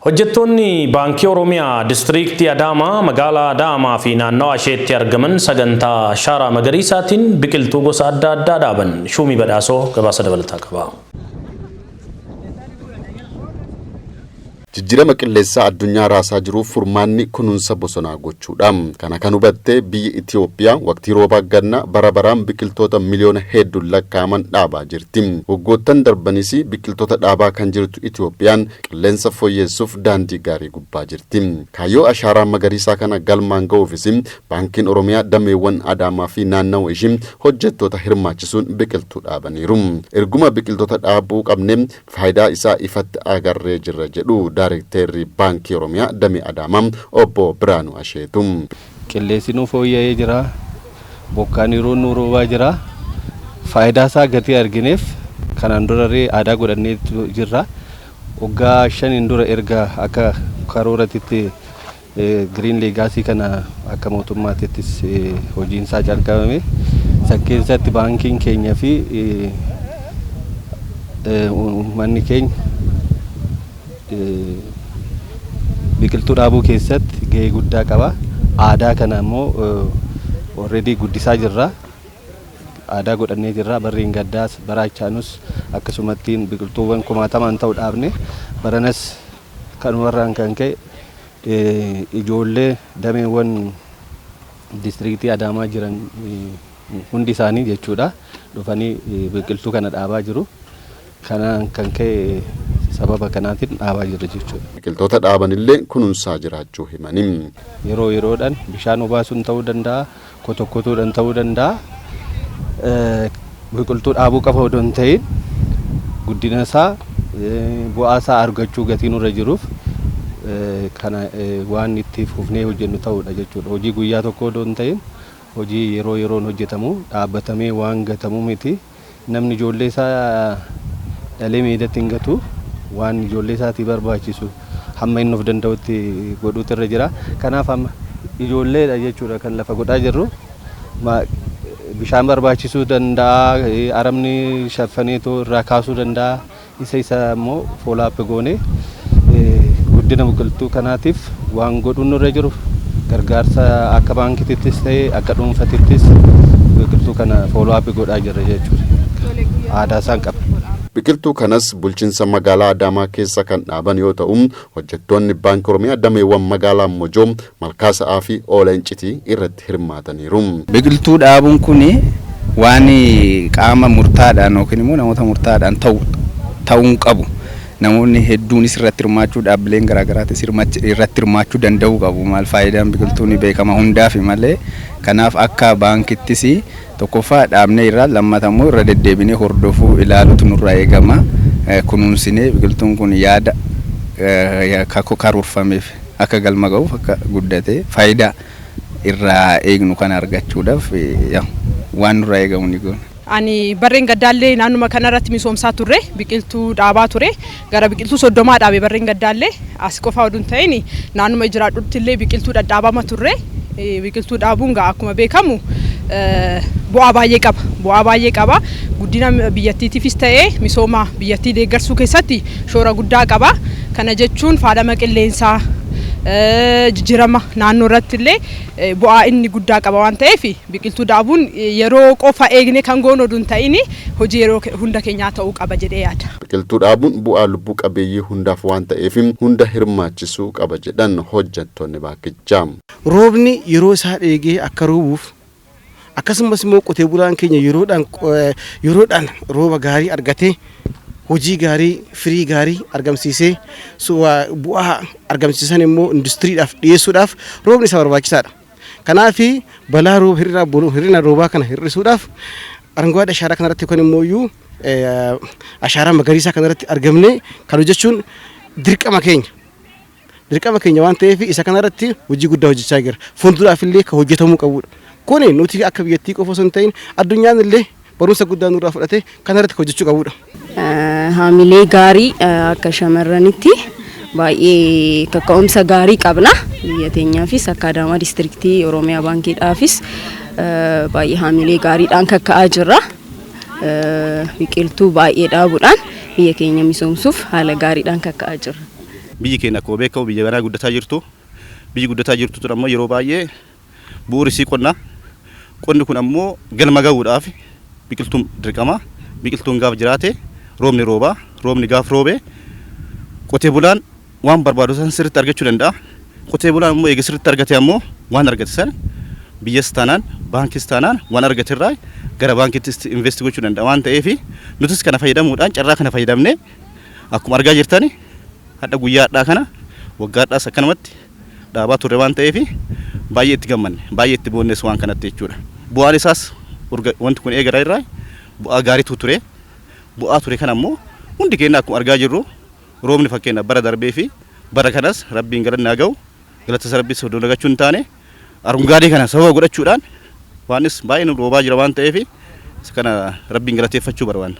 Hojjettoonni Baankii Oromiyaa Distriiktii Adaamaa magaalaa Adaamaa fi naannawaa isheetti argaman sagantaa ashaaraa magariisaatiin biqiltuu gosa adda addaa dhaaban. Shuumii Badhaasoo gabaasa dabalataa qaba. Jijjiirama qilleensaa addunyaa raasaa jiruuf furmaanni kunuunsa bosonaa gochuudha. Kana kan hubattee biyyi Itoophiyaa waqtii roobaa gannaa bara baraan biqiltoota miliyoona hedduun lakkaa'aman dhaabaa jirti. Waggoottan darbanis biqiltoota dhaabaa kan jirtu Itoophiyaan qilleensa fooyyessuuf daandii gaarii gubbaa jirti. Kaayyoo ashaaraa magariisaa kana galmaan ga'uufis Baankiin Oromiyaa dameewwan Adaamaa fi naannawaa ishii hojjettoota hirmaachisuun biqiltuu dhaabaniiru. Erguma biqiltoota dhaabuu qabnee faayidaa isaa ifatti agarree jirra jedhu Daarektarri Baankii Oromiyaa Damee Adaamaa Obbo Biraanuu Asheetum. Qilleensi nu fooyya'ee jira. Bokkaan yeroo nu roobaa jira. Faayidaa isaa gatii argineef kanaan duraree aadaa godhannee jirra. Waggaa 5 dura erga akka karooratti Green Legacy kana akka mootummaattis hojiin isaa jalqabame. Sakkeessatti baankiin keenya fi uummanni keenya biqiltuu dhaabuu keessatti gahee guddaa qaba. Aadaa kana immoo already guddisaa jirra. Aadaa godhannee jirra. Barreen gaddaas barachaanus akkasumatti biqiltuuwwan 60 ta'u dhaabne baranas kanumarraan kan ka'e ijoollee dameewwan distriiktii Adaamaa jiran hundi isaanii jechuudha dhufanii biqiltuu kana dhaabaa jiru. Kanaan kan ka'e sababa kanaatiin dhaabaa jirra jechuudha. Biqiltoota dhaabanillee kunuunsaa jiraachuu himanii. Yeroo yeroodhaan bishaan obaasuun ta'uu danda'a, kotokkotuudhaan ta'uu danda'a. Biqiltuu dhaabuu qofa odoo hin ta'in guddina isaa bu'aa isaa argachuu gatiin irra jiruuf kana waan itti fufnee hojjennu ta'uudha jechuudha. Hojii guyyaa tokko odoo hin ta'in hojii yeroo yeroon hojjetamu dhaabbatamee waan gatamu miti. Namni ijoollee isaa dhalee miidhatti hin gatu. Waan ijoollee isaatii barbaachisu hamma inni of danda'utti godhuutu irra jira. Kanaaf amma ijoolleedha jechuudha kan lafa godhaa jirru. Bishaan barbaachisuu danda'a, aramni shaffaneetoo irraa kaasuu danda'a. Isa immoo foolaappe goone guddina biqiltuu kanaatiif waan godhuun irra jiru gargaarsa akka baankittis ta'e akka dhuunfatittis biqiltuu kana foolaappe godhaa jirra jechuudha. Aadaa isaan qaba. Biqiltuu kanas bulchiinsa magaalaa Adaamaa keessa kan dhaaban yoo ta'u hojjettoonni Baankii Oromiyaa dameewwan magaalaa Mojoo Malkaasa'aa fi Oolencitii irratti hirmaataniiru. Biqiltuu dhaabuun kun waan qaama murtaadhaan yookiin immoo namoota murtaadhaan ta'uu qabu. Namoonni hedduunis irratti hirmaachuu dhaabbileen garaagaraattis irratti hirmaachuu danda'uu qabu. Maal faayidaan biqiltuun beekama hundaaf malee kanaaf akka baankittis tokkoffaa dhaabnee irraa lammatammoo irra deddeebinee hordofuu ilaaluutu nurraa eegama. Kunuunsinee biqiltuun kun yaada akka karoorfameef akka galma ga'uuf akka guddatee faayidaa irraa eegnu kan argachuudhaaf waan nurraa eegamu ni goona. Ani barreen gaddaallee naannuma kanarratti misoomsaa turre biqiltuu dhaabaa ture gara biqiltuu 30 dhaabe barreen gaddaallee as qofa oduun ta'in naannuma jiraadhutti illee biqiltuu dhadhaabama turre biqiltuu dhaabuun akkuma beekamu bu'aa baay'ee qaba. Guddina biyyattiitiifis ta'ee misooma biyyattii deeggarsuu keessatti shoora guddaa qaba. Kana jechuun faalama qilleensaa jijjiirama naannoo irratti illee bu'aa inni guddaa qaba waan ta'eef biqiltuu dhaabuun yeroo qofa eegne kan goonu oduun ta'in hojii yeroo hunda keenyaa ta'uu qaba jedhee yaada. Biqiltuu dhaabuun bu'aa lubbuu qabeeyyii hundaaf waan ta'eef hunda hirmaachisuu qaba jedhan hojjettoonni baankichaa. Roobni yeroo isaa eegee akka roobuuf akkasumas immoo qotee bulaan keenya yeroodhaan rooba gaarii argatee hojii gaarii firii gaarii argamsiisee bu'aa argamsiisan immoo industiriidhaaf dhiyeessuudhaaf roobni isa barbaachisaadha. Kanaaf balaa hir'ina roobaa kana hir'isuudhaaf arangoota ashaaraa kanarratti yookaan immoo ashaaraa magariisaa kanarratti argamne kan hojjechuun dirqama keenya waan ta'eef isa kanarratti hojii guddaa hojjechaa jira. Fuulduraaf illee kan hojjetamuu qabudha. Kun nuti akka biyyattii qofa osoo hin ta'in addunyaan illee barumsa guddaa nurraa fudhatee kanarratti hojjechuu qabudha. Haamilee gaarii akka shamarranitti baay'ee kaka'umsa gaarii qabna. Biyya teenyaafis akka Adaamaa distriiktii Oromiyaa baankiidhaafis baay'ee haamilee gaariidhaan kaka'aa jirra. Biqiltuu baay'ee dhaabuudhaan biyya keenya misoomsuuf haala gaariidhaan kaka'aa jirra. biyyi keenya akkuma beekamu biyya banaa guddataa jirtu. Biyyi guddataa jirtu tun ammoo yeroo baay'ee bu'uuri isii qonna. Qonni kun ammoo galma gahuudhaaf biqiltuun dirqama. Biqiltuun gaaf jiraate roobni roobaa, roobni gaaf roobee qotee bulaan waan barbaadu san sirriitti argachuu danda'a. Qotee bulaan ammoo eega sirriitti argate ammoo waan argate san biyyas taanaan baankis taanaan waan argate irraa gara baankiitti invest gochuu danda'a waan ta'eef nutis kana fayyadamuudhaan carraa kana fayyadamnee akkuma argaa jirtani hadha guyyaadhaa kana waggaadhaas akkanumatti dhaabaa turre waan ta'eef baay'ee itti gammanne baay'ee itti boonnes waan kanatti jechuudha. Bu'aan isaas wanti kun eegara irraa bu'aa gaariitu ture. Bu'aa ture kana ammoo hundi keenya akkuma argaa jirru roobni fakkeenya bara darbee fi bara kanas rabbiin galanna ga'u galata rabbii soddoo dagachuun taane arungaadee kana sababa godhachuudhaan waanis baay'ee nu roobaa jira waan ta'eef kana rabbiin galateeffachuu barbaanna.